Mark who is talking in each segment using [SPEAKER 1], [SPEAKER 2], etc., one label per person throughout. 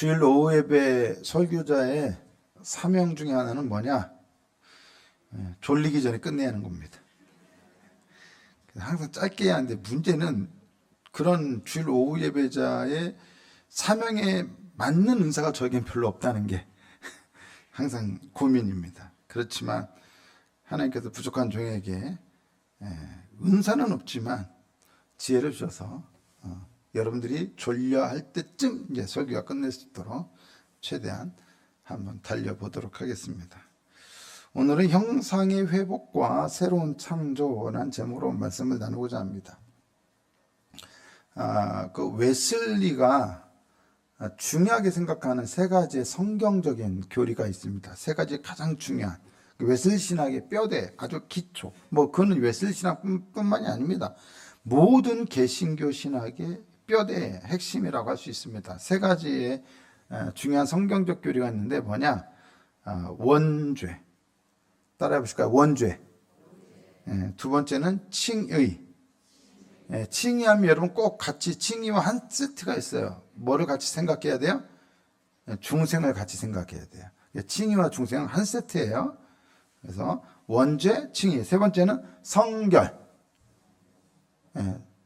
[SPEAKER 1] 주일 오후 예배 설교자의 사명 중에 하나는 뭐냐? 졸리기 전에 끝내야 하는 겁니다. 항상 짧게 해야 하는데 문제는 그런 주일 오후 예배자의 사명에 맞는 은사가 저에겐 별로 없다는 게 항상 고민입니다. 그렇지만 하나님께서 부족한 종에게 은사는 없지만 지혜를 주셔서 여러분들이 졸려할 때쯤 이제 설교가 끝낼 수 있도록 최대한 한번 달려보도록 하겠습니다. 오늘은 형상의 회복과 새로운 창조라는 제목으로 말씀을 나누고자 합니다. 그 웨슬리가 중요하게 생각하는 세 가지의 성경적인 교리가 있습니다. 세 가지 가장 중요한 웨슬리 신학의 뼈대, 아주 기초. 그는 웨슬리 신학뿐만이 아닙니다. 모든 개신교 신학의 뼈대의 핵심이라고 할 수 있습니다. 세 가지의 중요한 성경적 교리가 있는데 뭐냐? 원죄. 따라해 보실까요? 원죄. 두 번째는 칭의. 칭의하면 여러분 꼭 같이 칭의와 한 세트가 있어요. 뭐를 같이 생각해야 돼요? 중생을 같이 생각해야 돼요. 칭의와 중생은 한 세트예요. 그래서 원죄, 칭의. 세 번째는 성결.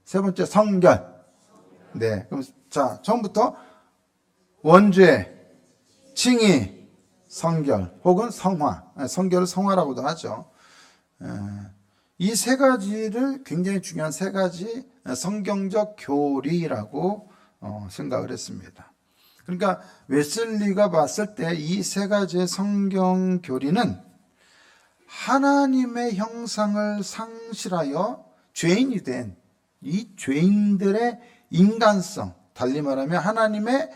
[SPEAKER 1] 세 번째 성결. 네, 그럼 자 처음부터 원죄, 칭의, 성결 혹은 성화. 성결을 성화라고도 하죠. 이 세 가지를 굉장히 중요한 세 가지 성경적 교리라고 생각을 했습니다. 그러니까 웨슬리가 봤을 때 이 세 가지의 성경 교리는 하나님의 형상을 상실하여 죄인이 된 이 죄인들의 인간성, 달리 말하면 하나님의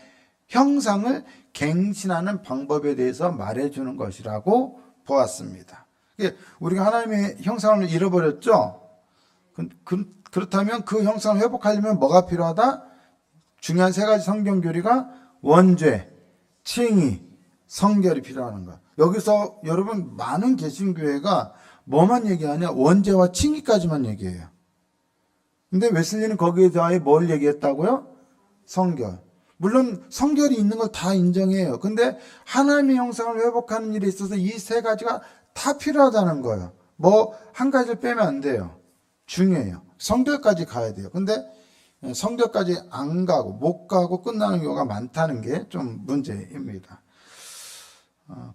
[SPEAKER 1] 형상을 갱신하는 방법에 대해서 말해주는 것이라고 보았습니다. 우리가 하나님의 형상을 잃어버렸죠? 그렇다면 그 형상을 회복하려면 뭐가 필요하다? 중요한 세 가지 성경 교리가 원죄, 칭의, 성결이 필요한 것. 여기서 여러분 많은 개신교회가 뭐만 얘기하냐? 원죄와 칭의까지만 얘기해요. 근데 웨슬리는 거기에 대하여 뭘 얘기했다고요? 성결. 물론 성결이 있는 걸 다 인정해요. 근데 하나님의 형상을 회복하는 일에 있어서 이 세 가지가 다 필요하다는 거예요. 한 가지를 빼면 안 돼요. 중요해요. 성결까지 가야 돼요. 근데 성결까지 안 가고 못 가고 끝나는 경우가 많다는 게 좀 문제입니다.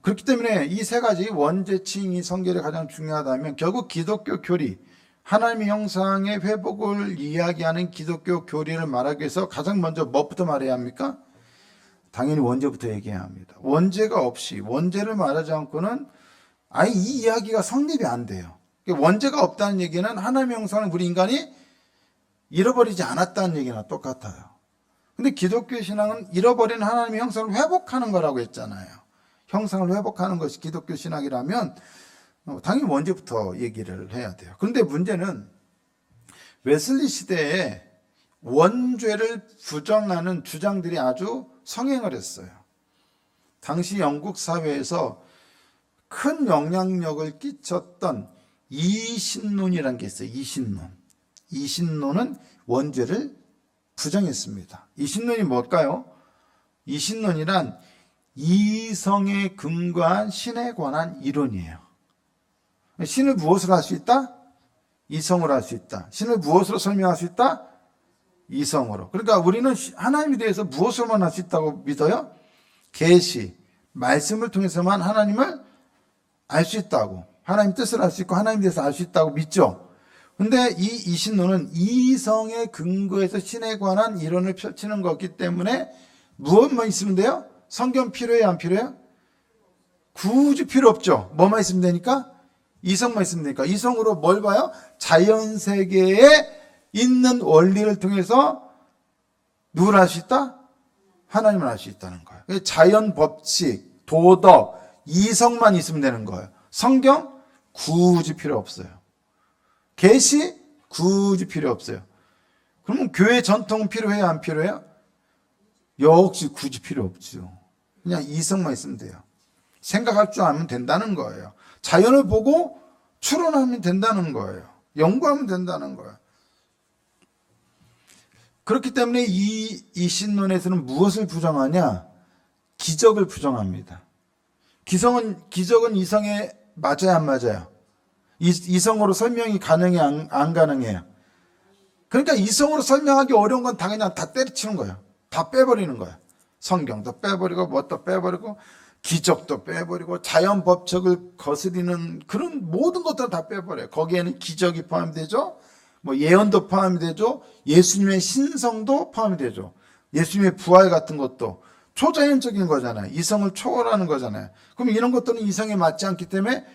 [SPEAKER 1] 그렇기 때문에 이 세 가지 원죄, 칭의, 성결이 가장 중요하다면 결국 기독교 교리, 하나님의 형상의 회복을 이야기하는 기독교 교리를 말하기 위해서 가장 먼저 뭐부터 말해야 합니까? 당연히 원죄부터 얘기해야 합니다. 원죄가 없이, 원죄를 말하지 않고는 아예 이 이야기가 성립이 안 돼요. 원죄가 없다는 얘기는 하나님의 형상을 우리 인간이 잃어버리지 않았다는 얘기나 똑같아요. 근데 기독교 신앙은 잃어버린 하나님의 형상을 회복하는 거라고 했잖아요. 형상을 회복하는 것이 기독교 신학이라면 당연히 원죄부터 얘기를 해야 돼요. 그런데 문제는 웨슬리 시대에 원죄를 부정하는 주장들이 아주 성행을 했어요. 당시 영국 사회에서 큰 영향력을 끼쳤던 이신론이라는 게 있어요. 이신론은 원죄를 부정했습니다. 이신론이 뭘까요? 이신론이란 이성에 근거한 신에 관한 이론이에요. 신을 무엇으로 할 수 있다? 이성으로 할 수 있다. 신을 무엇으로 설명할 수 있다? 이성으로. 그러니까 우리는 하나님에 대해서 무엇으로만 할 수 있다고 믿어요? 계시, 말씀을 통해서만 하나님을 알 수 있다고. 하나님 뜻을 알 수 있고 하나님에 대해서 알 수 있다고 믿죠. 근데 이 이신론은 이성의 근거에서 신에 관한 이론을 펼치는 거기 때문에 무엇만 있으면 돼요? 성경 필요해요? 안 필요해요? 굳이 필요 없죠. 뭐만 있으면 되니까? 이성만 있으면 되니까. 이성으로 뭘 봐요? 자연 세계에 있는 원리를 통해서 누구를 알 수 있다? 하나님을 알 수 있다는 거예요. 자연 법칙, 도덕, 이성만 있으면 되는 거예요. 성경 굳이 필요 없어요. 계시 굳이 필요 없어요. 그러면 교회 전통은 필요해요? 안 필요해요? 역시 굳이 필요 없죠. 그냥 이성만 있으면 돼요. 생각할 줄 알면 된다는 거예요. 자연을 보고 추론하면 된다는 거예요. 연구하면 된다는 거예요. 그렇기 때문에 이 신론에서는 무엇을 부정하냐? 기적을 부정합니다. 기적은 이성에 맞아요, 안 맞아요? 이성으로 설명이 가능해, 안 가능해요? 그러니까 이성으로 설명하기 어려운 건 당연히 다 때려치는 거예요. 다 빼버리는 거예요. 성경도 빼버리고 뭣도 빼버리고 기적도 빼버리고 자연 법칙을 거스리는 그런 모든 것들을 다 빼버려요. 거기에는 기적이 포함되죠. 뭐 예언도 포함이 되죠. 예수님의 신성도 포함이 되죠. 예수님의 부활 같은 것도 초자연적인 거잖아요. 이성을 초월하는 거잖아요. 그럼 이런 것들은 이성에 맞지 않기 때문에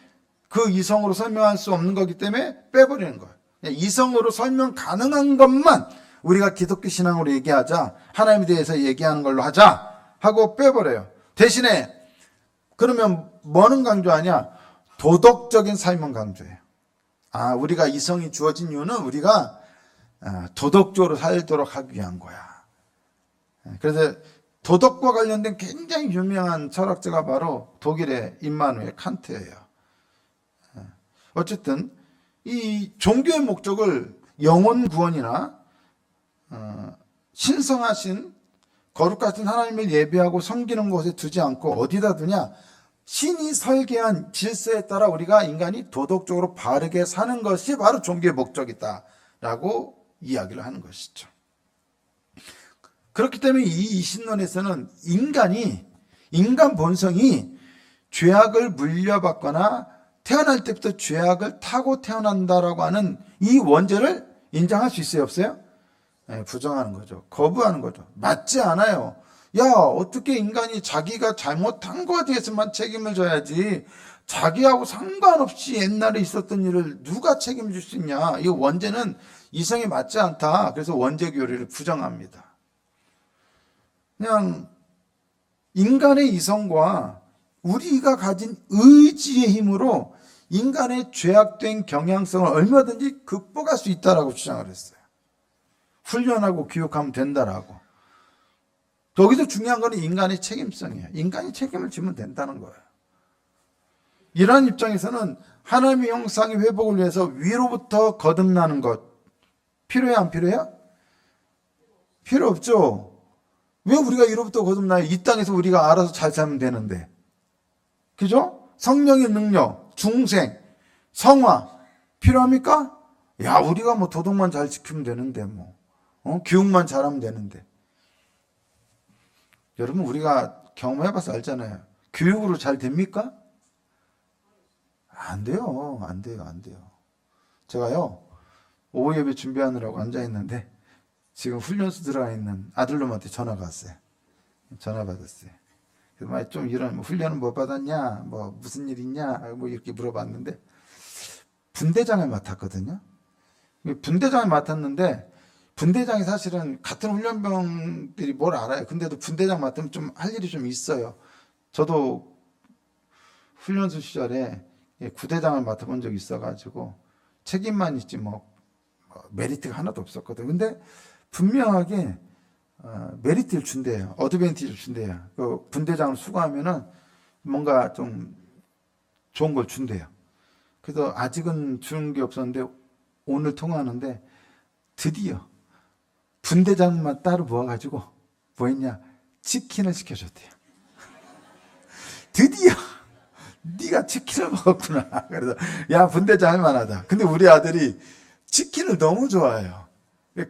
[SPEAKER 1] 그 이성으로 설명할 수 없는 거기 때문에 빼버리는 거예요. 이성으로 설명 가능한 것만 우리가 기독교 신앙으로 얘기하자, 하나님에 대해서 얘기하는 걸로 하자 하고 빼버려요. 대신에 그러면 뭐는 강조하냐? 도덕적인 삶은 강조해요. 우리가 이성이 주어진 이유는 우리가 도덕적으로 살도록 하기 위한 거야. 그래서 도덕과 관련된 굉장히 유명한 철학자가 바로 독일의 임마누엘 칸트예요. 어쨌든 이 종교의 목적을 영혼 구원이나 신성하신 거룩하신 하나님을 예배하고 섬기는 곳에 두지 않고 어디다 두냐? 신이 설계한 질서에 따라 우리가 인간이 도덕적으로 바르게 사는 것이 바로 종교의 목적이다라고 이야기를 하는 것이죠. 그렇기 때문에 이 이신론에서는 인간 본성이 죄악을 물려받거나 태어날 때부터 죄악을 타고 태어난다라고 하는 이 원죄를 인정할 수 있어요, 없어요? 네, 부정하는 거죠. 거부하는 거죠. 맞지 않아요. 야, 어떻게 인간이 자기가 잘못한 거에 대해서만 책임을 져야지 자기하고 상관없이 옛날에 있었던 일을 누가 책임질 수 있냐. 이 원죄는 이성에 맞지 않다. 그래서 원죄 교리를 부정합니다. 그냥 인간의 이성과 우리가 가진 의지의 힘으로 인간의 죄악된 경향성을 얼마든지 극복할 수 있다라고 주장을 했어요. 훈련하고 교육하면 된다라고. 여기서 중요한 건 인간의 책임성이에요. 인간이 책임을 지면 된다는 거예요. 이러한 입장에서는 하나님의 형상의 회복을 위해서 위로부터 거듭나는 것 필요해요, 안 필요해요? 필요 없죠. 왜 우리가 위로부터 거듭나요? 이 땅에서 우리가 알아서 잘 살면 되는데. 그죠? 성령의 능력, 중생, 성화 필요합니까? 야, 우리가 뭐 도덕만 잘 지키면 되는데 교육만 잘하면 되는데. 여러분, 우리가 경험해봐서 알잖아요. 교육으로 잘 됩니까? 안 돼요. 안 돼요. 제가요, 오후 예배 준비하느라고 앉아있는데, 지금 훈련소 들어가 있는 아들놈한테 전화가 왔어요. 전화 받았어요. 그래서 좀 이런, 훈련은 뭐 받았냐? 무슨 일 있냐? 이렇게 물어봤는데, 분대장을 맡았거든요. 분대장을 맡았는데, 분대장이 사실은 같은 훈련병들이 뭘 알아요. 근데도 분대장 맡으면 좀 할 일이 좀 있어요. 저도 훈련소 시절에 구대장을 맡아본 적이 있어가지고 책임만 있지 메리트가 하나도 없었거든. 근데 분명하게 메리트를 준대요. 어드밴티지를 준대요. 그 분대장을 수거하면은 뭔가 좀 좋은 걸 준대요. 그래서 아직은 주는 게 없었는데 오늘 통화하는데 드디어 분대장만 따로 모아가지고 뭐 했냐? 치킨을 시켜줬대요. 드디어 네가 치킨을 먹었구나. 그래서 야, 분대장 할만하다. 근데 우리 아들이 치킨을 너무 좋아해요.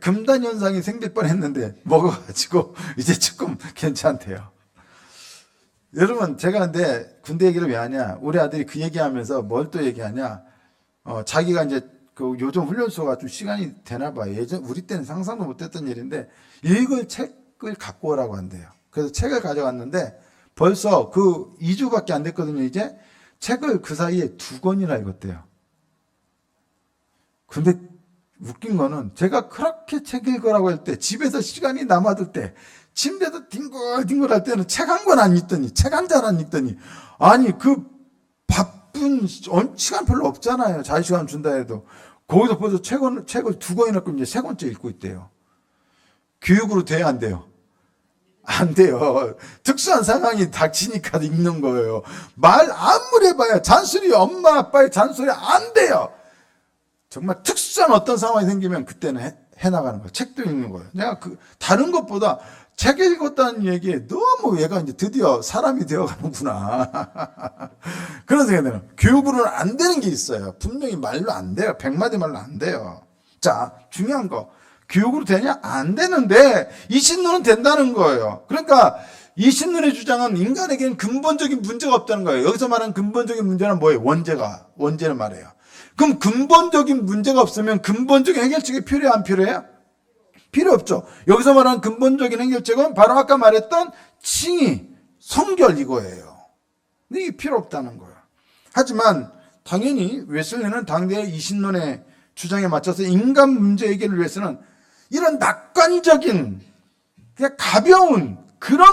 [SPEAKER 1] 금단 현상이 생길 뻔했는데 먹어가지고 이제 조금 괜찮대요. 여러분, 제가 근데 군대 얘기를 왜 하냐? 우리 아들이 그 얘기하면서 뭘 또 얘기하냐? 자기가 이제 그 요즘 훈련소가 좀 시간이 되나 봐요. 예전 우리 때는 상상도 못했던 일인데 읽을 책을 갖고 오라고 한대요. 그래서 책을 가져갔는데 벌써 그 2주밖에 안 됐거든요. 이제 책을 그 사이에 2권이나 읽었대요. 근데 웃긴 거는 제가 그렇게 책 읽으라고 할 때, 집에서 시간이 남아들 때, 침대에서 뒹굴뒹굴 할 때는 책 한 권 안 읽더니, 책 한 장 안 읽더니, 아니 그 바쁜 시간 별로 없잖아요. 자유시간 준다 해도. 거기서 벌써 책을 2권이나 끊고 이제 3권째 읽고 있대요. 교육으로 돼야 안 돼요? 안 돼요. 특수한 상황이 닥치니까 읽는 거예요. 말 아무리 해봐야 잔소리, 엄마 아빠의 잔소리 안 돼요. 정말 특수한 어떤 상황이 생기면 그때는 해나가는 거예요. 책도 읽는 거예요. 내가 다른 것보다 책 읽었다는 얘기에 너무 얘가 이제 드디어 사람이 되어가는구나. 그런 생각이 드는. 교육으로는 안 되는 게 있어요. 분명히 말로 안 돼요. 100마디 말로 안 돼요. 자, 중요한 거. 교육으로 되냐? 안 되는데 이 신론은 된다는 거예요. 그러니까 이 신론의 주장은 인간에게는 근본적인 문제가 없다는 거예요. 여기서 말하는 근본적인 문제는 뭐예요? 원죄를 말해요. 그럼 근본적인 문제가 없으면 근본적인 해결책이 필요해, 안 필요해요? 필요 없죠. 여기서 말하는 근본적인 해결책은 바로 아까 말했던 칭의, 성결 이거예요. 근데 이게 필요 없다는 거예요. 하지만 당연히 웨슬리는 당대의 이신론의 주장에 맞춰서 인간 문제 해결을 위해서는 이런 낙관적인 그냥 가벼운 그런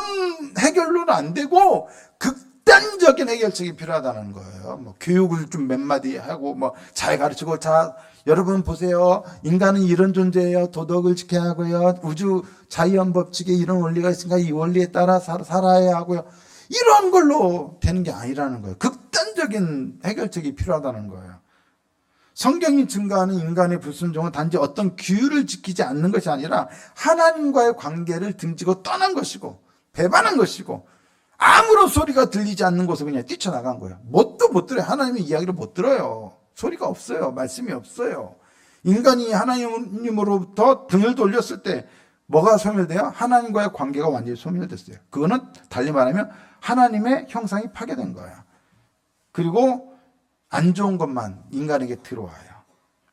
[SPEAKER 1] 해결로는 안 되고 극단적인 해결책이 필요하다는 거예요. 뭐 교육을 좀 몇 마디 하고 뭐 잘 가르치고, 자 여러분 보세요. 인간은 이런 존재예요. 도덕을 지켜야 하고요. 우주 자연 법칙에 이런 원리가 있으니까 이 원리에 따라 살아야 하고요. 이런 걸로 되는 게 아니라는 거예요. 극단적인 해결책이 필요하다는 거예요. 성경이 증거하는 인간의 불순종은 단지 어떤 규율을 지키지 않는 것이 아니라 하나님과의 관계를 등지고 떠난 것이고 배반한 것이고 아무런 소리가 들리지 않는 곳에 그냥 뛰쳐나간 거예요. 뭣도 못 들어요. 하나님의 이야기를 못 들어요. 소리가 없어요. 말씀이 없어요. 인간이 하나님으로부터 등을 돌렸을 때 뭐가 소멸돼요? 하나님과의 관계가 완전히 소멸됐어요. 그거는 달리 말하면 하나님의 형상이 파괴된 거예요. 그리고 안 좋은 것만 인간에게 들어와요.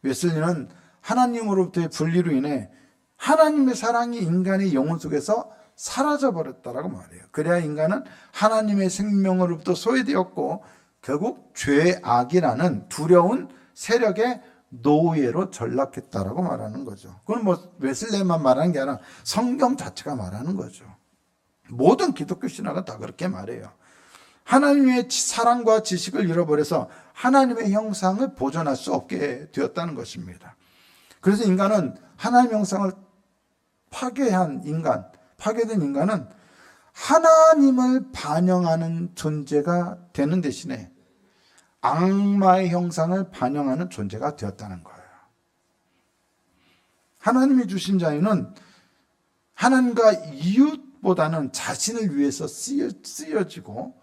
[SPEAKER 1] 웨슬리는 하나님으로부터의 분리로 인해 하나님의 사랑이 인간의 영혼 속에서 사라져버렸다라고 말해요. 그래야 인간은 하나님의 생명으로부터 소외되었고 결국 죄악이라는 두려운 세력의 노예로 전락했다라고 말하는 거죠. 그건 뭐 웨슬리만 말하는 게 아니라 성경 자체가 말하는 거죠. 모든 기독교 신학은 다 그렇게 말해요. 하나님의 사랑과 지식을 잃어버려서 하나님의 형상을 보존할 수 없게 되었다는 것입니다. 그래서 인간은 하나님의 형상을 파괴된 인간은 하나님을 반영하는 존재가 되는 대신에 악마의 형상을 반영하는 존재가 되었다는 거예요. 하나님이 주신 자유는 하나님과 이웃보다는 자신을 위해서 쓰여지고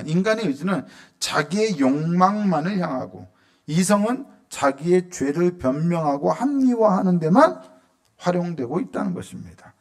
[SPEAKER 1] 인간의 의지는 자기의 욕망만을 향하고 이성은 자기의 죄를 변명하고 합리화하는 데만 활용되고 있다는 것입니다.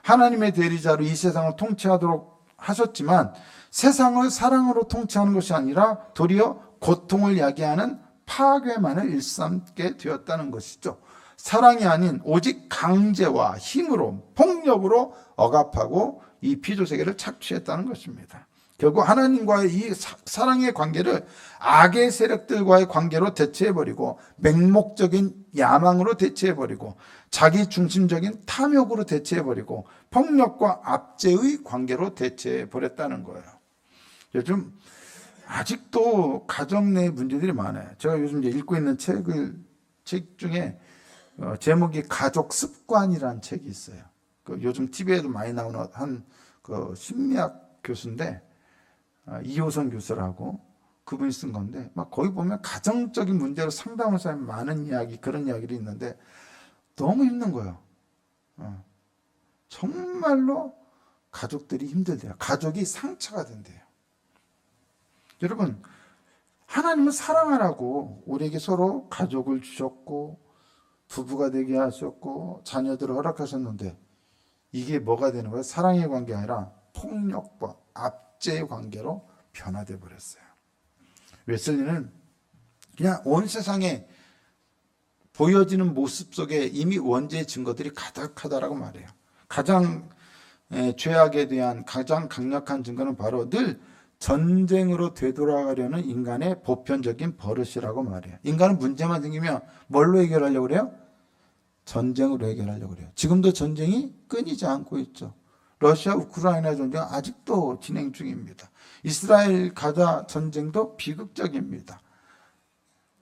[SPEAKER 1] 하나님의 대리자로 이 세상을 통치하도록 하셨지만 세상을 사랑으로 통치하는 것이 아니라 도리어 고통을 야기하는 파괴만을 일삼게 되었다는 것이죠. 사랑이 아닌 오직 강제와 힘으로 폭력으로 억압하고 이 피조세계를 착취했다는 것입니다. 결국 하나님과의 이 사랑의 관계를 악의 세력들과의 관계로 대체해버리고 맹목적인 야망으로 대체해버리고 자기 중심적인 탐욕으로 대체해버리고 폭력과 압제의 관계로 대체해버렸다는 거예요. 요즘 아직도 가정 내 문제들이 많아요. 제가 요즘 이제 읽고 있는 책 중에 제목이 가족 습관이라는 책이 있어요. 요즘 TV에도 많이 나오는 한 심리학 교수인데 이호선 교수라고 그분이 쓴 건데 막 거기 보면 가정적인 문제로 상담을 하는 많은 이야기 그런 이야기들이 있는데 너무 힘든 거예요. 정말로 가족들이 힘들대요. 가족이 상처가 된대요. 여러분 하나님은 사랑하라고 우리에게 서로 가족을 주셨고 부부가 되게 하셨고 자녀들을 허락하셨는데 이게 뭐가 되는 거예요? 사랑의 관계가 아니라 폭력과 압제의 관계로 변화되어 버렸어요. 웨슬리는 그냥 온 세상에 보여지는 모습 속에 이미 원죄의 증거들이 가득하다라고 말해요. 가장 죄악에 대한 가장 강력한 증거는 바로 늘 전쟁으로 되돌아가려는 인간의 보편적인 버릇이라고 말해요. 인간은 문제만 생기면 뭘로 해결하려고 그래요? 전쟁으로 해결하려고 그래요. 지금도 전쟁이 끊이지 않고 있죠. 러시아 우크라이나 전쟁은 아직도 진행 중입니다. 이스라엘 가자 전쟁도 비극적입니다.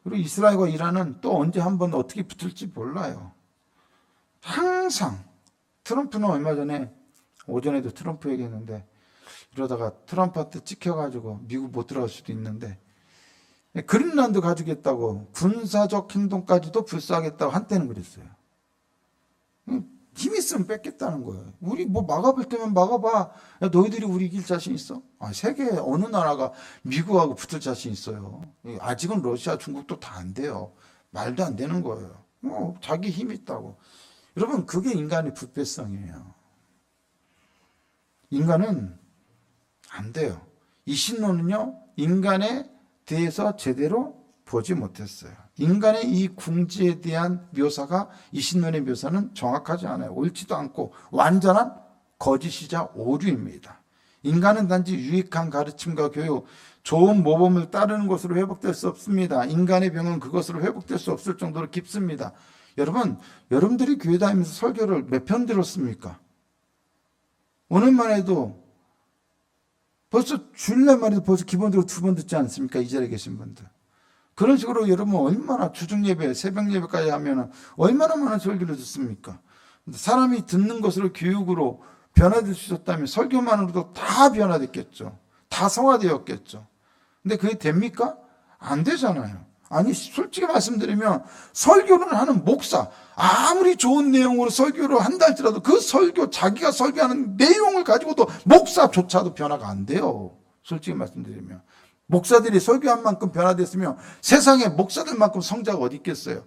[SPEAKER 1] 그리고 이스라엘과 이란은 또 언제 한번 어떻게 붙을지 몰라요. 항상 트럼프는 얼마 전에 오전에도 트럼프 얘기했는데 이러다가 트럼프한테 찍혀가지고 미국 못 들어갈 수도 있는데 그린란드 가지겠다고 군사적 행동까지도 불사하겠다고 한때는 그랬어요. 힘 있으면 뺏겠다는 거예요. 우리 뭐 막아볼 때면 막아봐. 야, 너희들이 우리 이길 자신 있어? 세계 어느 나라가 미국하고 붙을 자신 있어요. 아직은 러시아, 중국도 다 안 돼요. 말도 안 되는 거예요. 자기 힘 있다고. 여러분, 그게 인간의 부패성이에요. 인간은 안 돼요. 이 신론은요, 인간에 대해서 제대로 보지 못했어요. 인간의 이 궁지에 대한 묘사가 이 신론의 묘사는 정확하지 않아요. 옳지도 않고 완전한 거짓이자 오류입니다. 인간은 단지 유익한 가르침과 교육, 좋은 모범을 따르는 것으로 회복될 수 없습니다. 인간의 병은 그것으로 회복될 수 없을 정도로 깊습니다. 여러분, 여러분들이 교회 다니면서 설교를 몇 편 들었습니까? 오늘만 해도 벌써 주일날만 해도 벌써 기본적으로 2번 듣지 않습니까? 이 자리에 계신 분들. 그런 식으로 여러분 얼마나 주중예배, 새벽예배까지 하면 얼마나 많은 설교를 듣습니까? 사람이 듣는 것으로 교육으로 변화될 수 있었다면 설교만으로도 다 변화됐겠죠. 다 성화되었겠죠. 근데 그게 됩니까? 안 되잖아요. 아니, 솔직히 말씀드리면 설교를 하는 목사, 아무리 좋은 내용으로 설교를 한다 할지라도 그 설교, 자기가 설교하는 내용을 가지고도 목사조차도 변화가 안 돼요. 솔직히 말씀드리면. 목사들이 설교한 만큼 변화됐으면 세상에 목사들만큼 성자가 어디 있겠어요.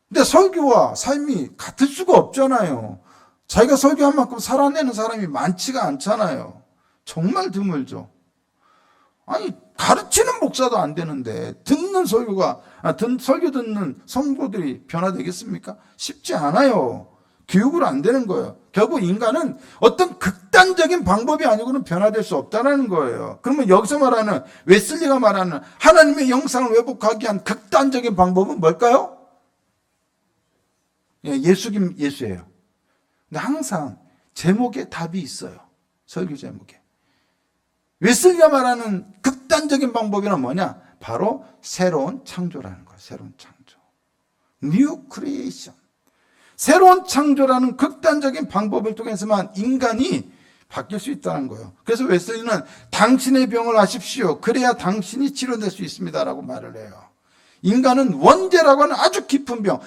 [SPEAKER 1] 근데 설교와 삶이 같을 수가 없잖아요. 자기가 설교한 만큼 살아내는 사람이 많지가 않잖아요. 정말 드물죠. 아니, 가르치는 목사도 안 되는데 듣는 설교 듣는 성도들이 변화되겠습니까? 쉽지 않아요. 교육으로 안 되는 거예요. 결국 인간은 어떤 극단적인 방법이 아니고는 변화될 수 없다는 거예요. 그러면 여기서 말하는 웨슬리가 말하는 하나님의 형상을 회복하기 위한 극단적인 방법은 뭘까요? 예수예요. 근데 항상 제목에 답이 있어요. 설교 제목에. 웨슬리가 말하는 극단적인 방법이란 뭐냐? 바로 새로운 창조라는 거예요. 새로운 창조. New creation. 새로운 창조라는 극단적인 방법을 통해서만 인간이 바뀔 수 있다는 거예요. 그래서 웨슬리는 당신의 병을 아십시오. 그래야 당신이 치료될 수 있습니다라고 말을 해요. 인간은 원죄라고 하는 아주 깊은 병,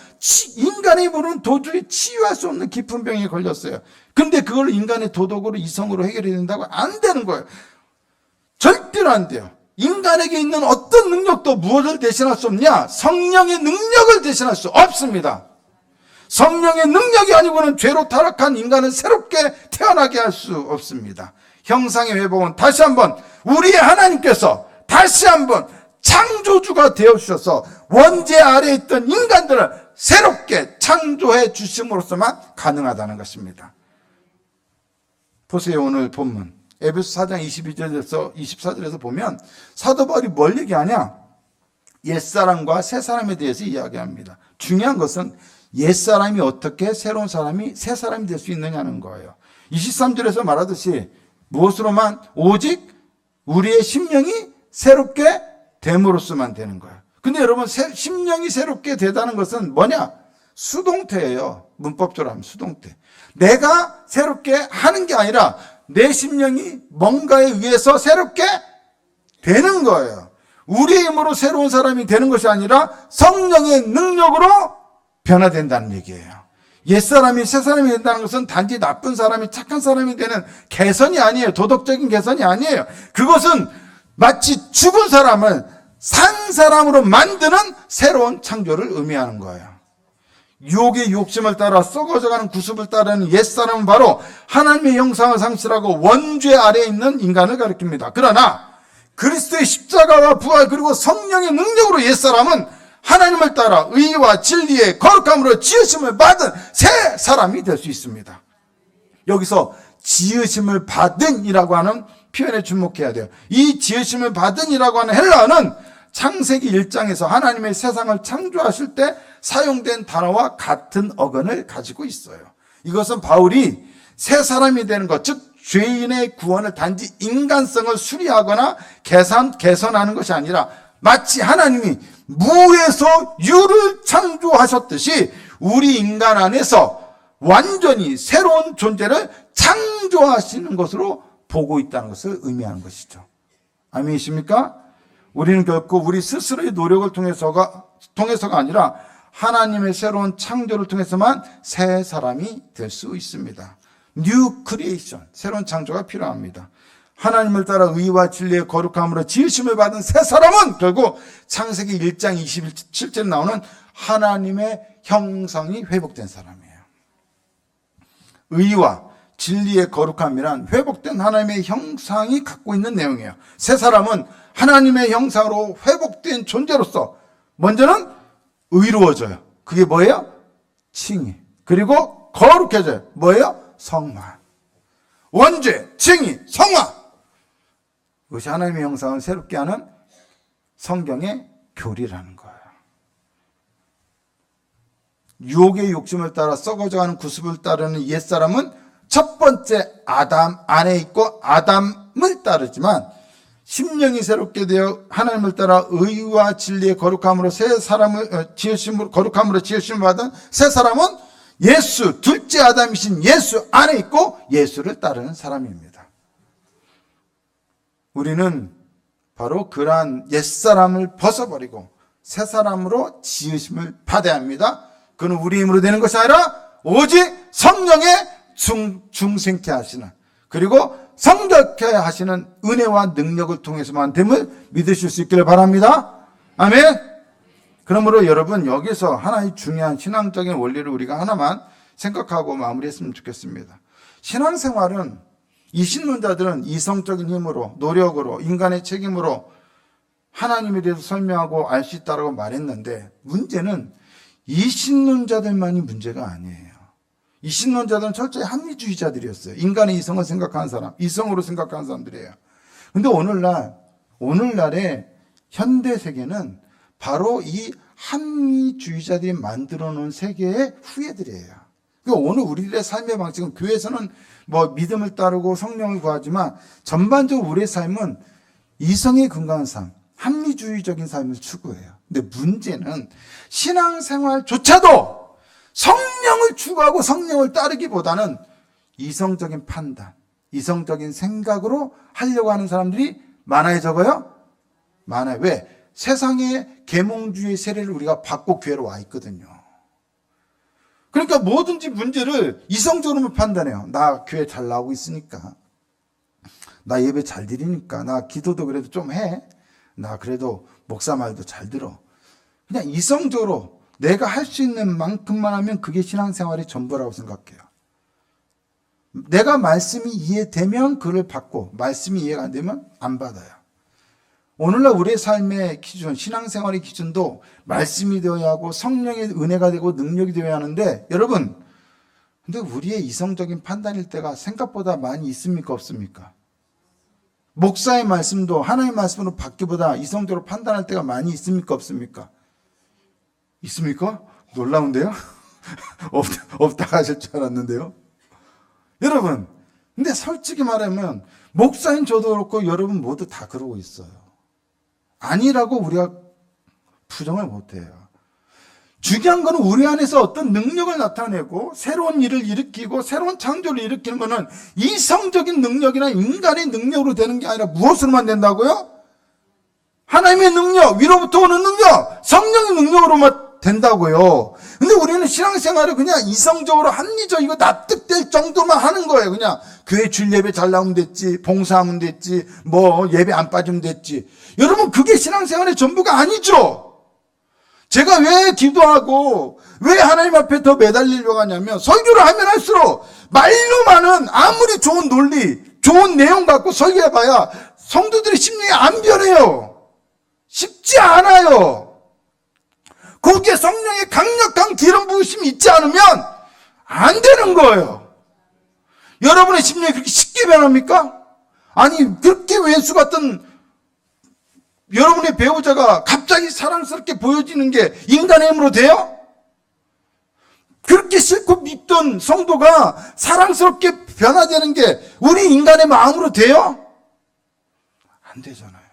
[SPEAKER 1] 인간의 힘으로는 도저히 치유할 수 없는 깊은 병에 걸렸어요. 근데 그걸 인간의 도덕으로 이성으로 해결해야 된다고 안 되는 거예요. 절대로 안 돼요. 인간에게 있는 어떤 능력도 무엇을 대신할 수 없냐? 성령의 능력을 대신할 수 없습니다. 성령의 능력이 아니고는 죄로 타락한 인간은 새롭게 태어나게 할 수 없습니다. 형상의 회복은 다시 한번 우리의 하나님께서 다시 한번 창조주가 되어주셔서 원죄 아래에 있던 인간들을 새롭게 창조해 주심으로써만 가능하다는 것입니다. 보세요. 오늘 본문 에베소 4장 22절에서 24절에서 보면 사도 바울이 뭘 얘기하냐? 옛사람과 새사람에 대해서 이야기합니다. 중요한 것은 옛사람이 어떻게 새로운 사람이 새사람이 될 수 있느냐는 거예요. 23절에서 말하듯이 무엇으로만? 오직 우리의 심령이 새롭게 됨으로써만 되는 거예요. 근데 여러분, 심령이 새롭게 되다는 것은 뭐냐? 수동태예요. 문법적으로 하면 수동태. 내가 새롭게 하는 게 아니라 내 심령이 뭔가에 의해서 새롭게 되는 거예요. 우리의 힘으로 새로운 사람이 되는 것이 아니라 성령의 능력으로 변화된다는 얘기예요. 옛사람이 새사람이 된다는 것은 단지 나쁜 사람이 착한 사람이 되는 개선이 아니에요. 도덕적인 개선이 아니에요. 그것은 마치 죽은 사람을 산 사람으로 만드는 새로운 창조를 의미하는 거예요. 유혹의 욕심을 따라 썩어져가는 구습을 따르는 옛사람은 바로 하나님의 형상을 상실하고 원죄 아래에 있는 인간을 가리킵니다. 그러나 그리스도의 십자가와 부활 그리고 성령의 능력으로 옛사람은 하나님을 따라 의와 진리의 거룩함으로 지으심을 받은 새 사람이 될 수 있습니다. 여기서 지으심을 받은이라고 하는 표현에 주목해야 돼요. 이 지으심을 받은이라고 하는 헬라어는 창세기 1장에서 하나님의 세상을 창조하실 때 사용된 단어와 같은 어근을 가지고 있어요. 이것은 바울이 새 사람이 되는 것, 즉 죄인의 구원을 단지 인간성을 수리하거나 개선하는 것이 아니라 마치 하나님이 무에서 유를 창조하셨듯이 우리 인간 안에서 완전히 새로운 존재를 창조하시는 것으로 보고 있다는 것을 의미하는 것이죠. 아멘이십니까? 우리는 결코 우리 스스로의 노력을 통해서가 아니라 하나님의 새로운 창조를 통해서만 새 사람이 될 수 있습니다. 뉴 크리에이션, 새로운 창조가 필요합니다. 하나님을 따라 의와 진리의 거룩함으로 지으심을 받은 새 사람은 결국 창세기 1장 27절에 나오는 하나님의 형상이 회복된 사람이에요. 의와 진리의 거룩함이란 회복된 하나님의 형상이 갖고 있는 내용이에요. 새 사람은 하나님의 형상으로 회복된 존재로서 먼저는 의로워져요. 그게 뭐예요? 칭의. 그리고 거룩해져요. 뭐예요? 성화. 원죄, 칭의, 성화. 그것이 하나님의 형상을 새롭게 하는 성경의 교리라는 거예요. 유혹의 욕심을 따라 썩어져가는 구습을 따르는 옛사람은 첫 번째 아담 안에 있고 아담을 따르지만 심령이 새롭게 되어 하나님을 따라 의와 진리의 거룩함으로 새 사람을 거룩함으로 지으심을 받은 새 사람은 예수, 둘째 아담이신 예수 안에 있고 예수를 따르는 사람입니다. 우리는 바로 그러한 옛사람을 벗어버리고 새 사람으로 지으심을 받아야 합니다. 그는 우리 힘으로 되는 것이 아니라 오직 성령의 중생케 하시는, 그리고 성결케 하시는 은혜와 능력을 통해서만 됨을 믿으실 수 있기를 바랍니다. 아멘. 그러므로 여러분, 여기서 하나의 중요한 신앙적인 원리를 우리가 하나만 생각하고 마무리했으면 좋겠습니다. 신앙생활은 이 신론자들은 이성적인 힘으로, 노력으로, 인간의 책임으로 하나님에 대해서 설명하고 알 수 있다고 말했는데, 문제는 이 신론자들만이 문제가 아니에요. 이 신론자들은 철저히 합리주의자들이었어요. 인간의 이성을 생각하는 사람, 이성으로 생각하는 사람들이에요. 근데 오늘날의 현대 세계는 바로 이 합리주의자들이 만들어 놓은 세계의 후예들이에요. 그러니까 오늘 우리들의 삶의 방식은, 교회에서는 뭐 믿음을 따르고 성령을 구하지만 전반적으로 우리의 삶은 이성에 근거한 삶, 합리주의적인 삶을 추구해요. 근데 문제는 신앙생활조차도 성령을 추구하고 성령을 따르기보다는 이성적인 판단, 이성적인 생각으로 하려고 하는 사람들이 많아요, 적어요? 많아요. 왜? 세상의 계몽주의 세례를 우리가 받고 교회로 와 있거든요. 그러니까 뭐든지 문제를 이성적으로만 판단해요. 나 교회 잘 나오고 있으니까, 나 예배 잘 드리니까, 나 기도도 그래도 좀 해, 나 그래도 목사 말도 잘 들어. 그냥 이성적으로 내가 할 수 있는 만큼만 하면 그게 신앙생활의 전부라고 생각해요. 내가 말씀이 이해되면 그를 받고, 말씀이 이해가 안 되면 안 받아요. 오늘날 우리의 삶의 기준, 신앙생활의 기준도 말씀이 되어야 하고 성령의 은혜가 되고 능력이 되어야 하는데, 여러분, 근데 우리의 이성적인 판단일 때가 생각보다 많이 있습니까, 없습니까? 목사의 말씀도 하나님의 말씀으로 받기보다 이성적으로 판단할 때가 많이 있습니까, 없습니까? 있습니까? 놀라운데요? 없다 하실 줄 알았는데요. 여러분, 근데 솔직히 말하면 목사인 저도 그렇고 여러분 모두 다 그러고 있어요. 아니라고 우리가 부정을 못해요. 중요한 거는 우리 안에서 어떤 능력을 나타내고 새로운 일을 일으키고 새로운 창조를 일으키는 거는 이성적인 능력이나 인간의 능력으로 되는 게 아니라 무엇으로만 된다고요? 하나님의 능력, 위로부터 오는 능력, 성령의 능력으로만 된다고요. 근데 우리는 신앙생활을 그냥 이성적으로 합리적이고 납득될 정도만 하는 거예요. 그냥 교회 주일 예배 잘 나오면 됐지, 봉사하면 됐지, 뭐 예배 안 빠지면 됐지. 여러분, 그게 신앙생활의 전부가 아니죠. 제가 왜 기도하고 왜 하나님 앞에 더 매달리려고 하냐면, 설교를 하면 할수록 말로만은 아무리 좋은 논리, 좋은 내용 갖고 설교해봐야 성도들의 심령이 안 변해요. 쉽지 않아요. 거기에 성령의 강력한 기름 부으심이 있지 않으면 안 되는 거예요. 여러분의 심령이 그렇게 쉽게 변합니까? 아니, 그렇게 왼수 같은 여러분의 배우자가 갑자기 사랑스럽게 보여지는 게 인간의 힘으로 돼요? 그렇게 싫고 믿던 성도가 사랑스럽게 변화되는 게 우리 인간의 마음으로 돼요? 안 되잖아요.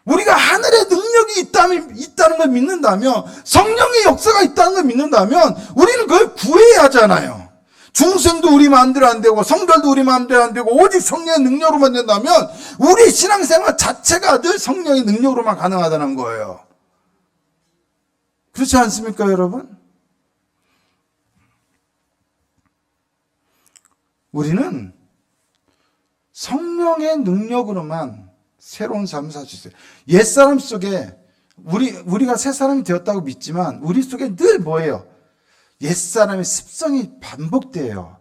[SPEAKER 1] 우리가 하늘의 능력이 있다는 걸 믿는다면, 성령의 역사가 있다는 걸 믿는다면 우리는 그걸 구해야 하잖아요. 중생도 우리 마음대로 안 되고 성결도 우리 마음대로 안 되고 오직 성령의 능력으로만 된다면 우리 신앙생활 자체가 늘 성령의 능력으로만 가능하다는 거예요. 그렇지 않습니까, 여러분? 우리는 성령의 능력으로만 새로운 삶을 살 수 있어요. 옛사람 속에 우리가 새 사람이 되었다고 믿지만 우리 속에 늘 뭐예요? 옛사람의 습성이 반복돼요.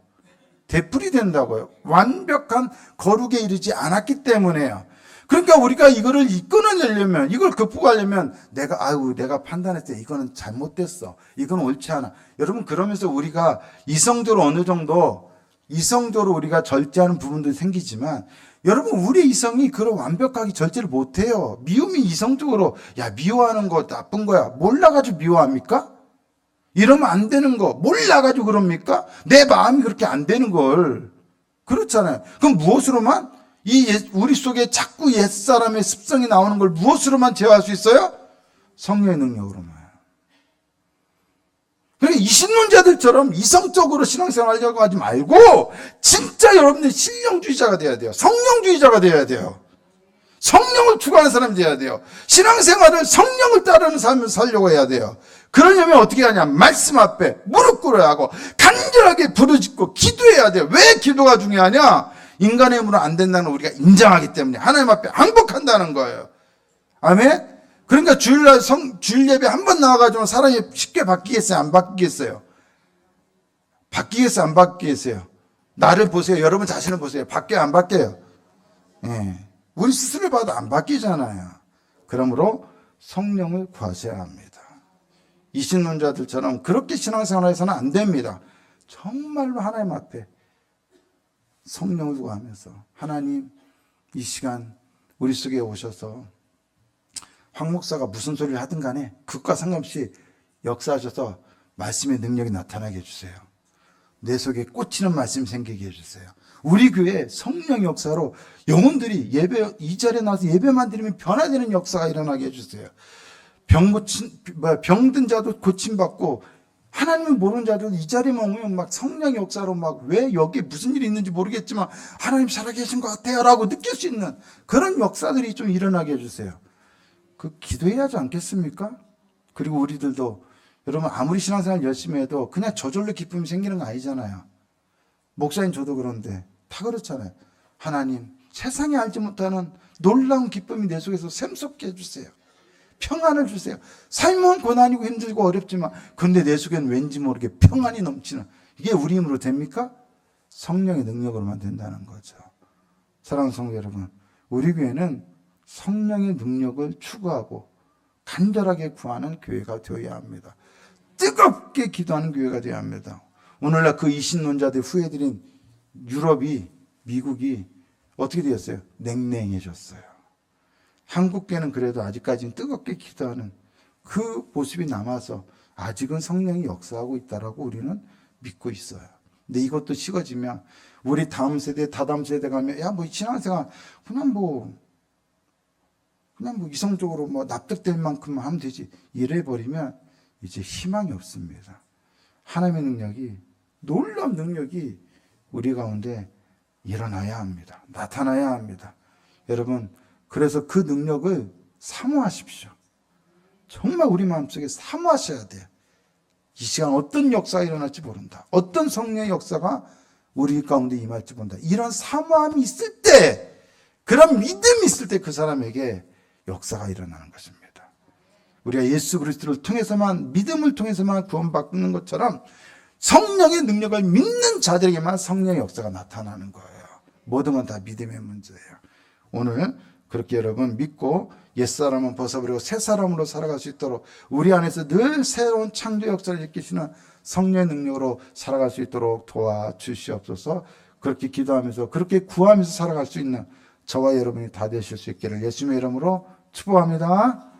[SPEAKER 1] 되풀이된다고요. 완벽한 거룩에 이르지 않았기 때문에요. 그러니까 우리가 이거를 끊어내려면, 이걸 극복하려면 내가 판단했을 때 이거는 잘못됐어. 이건 옳지 않아. 여러분, 그러면서 우리가 이성적으로 어느 정도 이성적으로 우리가 절제하는 부분도 생기지만, 여러분, 우리 이성이 그런 완벽하게 절제를 못해요. 미움이 이성적으로, 야, 미워하는 거 나쁜 거야. 몰라가지고 미워합니까? 이러면 안 되는 거 몰라가지고 그럽니까? 내 마음이 그렇게 안 되는 걸. 그렇잖아요. 그럼 무엇으로만? 우리 속에 자꾸 옛사람의 습성이 나오는 걸 무엇으로만 제어할 수 있어요? 성령의 능력으로만. 그러니까 이신론자들처럼 이성적으로 신앙생활 하려고 하지 말고 진짜 여러분들이 신령주의자가 돼야 돼요. 성령주의자가 돼야 돼요. 성령을 추구하는 사람이 돼야 돼요. 신앙생활을 성령을 따르는 삶을 살려고 해야 돼요. 그러려면 어떻게 하냐? 말씀 앞에 무릎 꿇어야 하고 간절하게 부르짖고 기도해야 돼요. 왜 기도가 중요하냐? 인간의 힘으로 안 된다는 걸 우리가 인정하기 때문에 하나님 앞에 항복한다는 거예요. 아멘? 그러니까 주일 예배 한 번 나와가지고 사람이 쉽게 바뀌겠어요? 안 바뀌겠어요? 바뀌겠어요? 안 바뀌겠어요? 나를 보세요. 여러분 자신을 보세요. 바뀌어요? 안 바뀌어요? 예. 우리 스스로 봐도 안 바뀌잖아요. 그러므로 성령을 구하셔야 합니다. 이신론자들처럼 그렇게 신앙생활해서는 안 됩니다. 정말로 하나님 앞에 성령을 구하면서 하나님, 이 시간 우리 속에 오셔서 황 목사가 무슨 소리를 하든 간에 그것과 상관없이 역사하셔서 말씀의 능력이 나타나게 해주세요. 내 속에 꽂히는 말씀 생기게 해주세요. 우리 교회 성령 역사로 영혼들이 이 자리에 나와서 예배만 드리면 변화되는 역사가 일어나게 해주세요. 병든 자도 고침받고 하나님을 모르는 자도 이 자리만 오면 막 성령의 역사로 막 왜 여기에 무슨 일이 있는지 모르겠지만 하나님 살아계신 것 같아요 라고 느낄 수 있는 그런 역사들이 좀 일어나게 해주세요. 그 기도해야 하지 않겠습니까? 그리고 우리들도 여러분 아무리 신앙생활 열심히 해도 그냥 저절로 기쁨이 생기는 거 아니잖아요. 목사님 저도 그런데 다 그렇잖아요. 하나님 세상에 알지 못하는 놀라운 기쁨이 내 속에서 샘솟게 해주세요. 평안을 주세요. 삶은 고난이고 힘들고 어렵지만 그런데 내 속에는 왠지 모르게 평안이 넘치는 이게 우리 힘으로 됩니까? 성령의 능력으로만 된다는 거죠. 사랑하는 성도 여러분, 우리 교회는 성령의 능력을 추구하고 간절하게 구하는 교회가 되어야 합니다. 뜨겁게 기도하는 교회가 되어야 합니다. 오늘날 그 이신론자들 후예들인 유럽이 미국이 어떻게 되었어요? 냉랭해졌어요. 한국교회는 그래도 아직까지는 뜨겁게 기도하는 그 모습이 남아서 아직은 성령이 역사하고 있다라고 우리는 믿고 있어요. 근데 이것도 식어지면 우리 다음 세대, 다다음 세대 가면 야, 뭐 신앙생활 그냥 뭐 이성적으로 뭐 납득될 만큼만 하면 되지. 이래 버리면 이제 희망이 없습니다. 하나님의 능력이 놀라운 능력이 우리 가운데 일어나야 합니다. 나타나야 합니다. 여러분 그래서 그 능력을 사모하십시오. 정말 우리 마음속에 사모하셔야 돼요. 이 시간 어떤 역사가 일어날지 모른다. 어떤 성령의 역사가 우리 가운데 임할지 모른다. 이런 사모함이 있을 때, 그런 믿음이 있을 때 그 사람에게 역사가 일어나는 것입니다. 우리가 예수 그리스도를 통해서만, 믿음을 통해서만 구원받는 것처럼 성령의 능력을 믿는 자들에게만 성령의 역사가 나타나는 거예요. 모든 건 다 믿음의 문제예요. 오늘 그렇게 여러분 믿고 옛사람은 벗어버리고 새사람으로 살아갈 수 있도록 우리 안에서 늘 새로운 창조 역사를 일으키시는 성령의 능력으로 살아갈 수 있도록 도와주시옵소서. 그렇게 기도하면서 그렇게 구하면서 살아갈 수 있는 저와 여러분이 다 되실 수 있기를 예수님의 이름으로 축복합니다.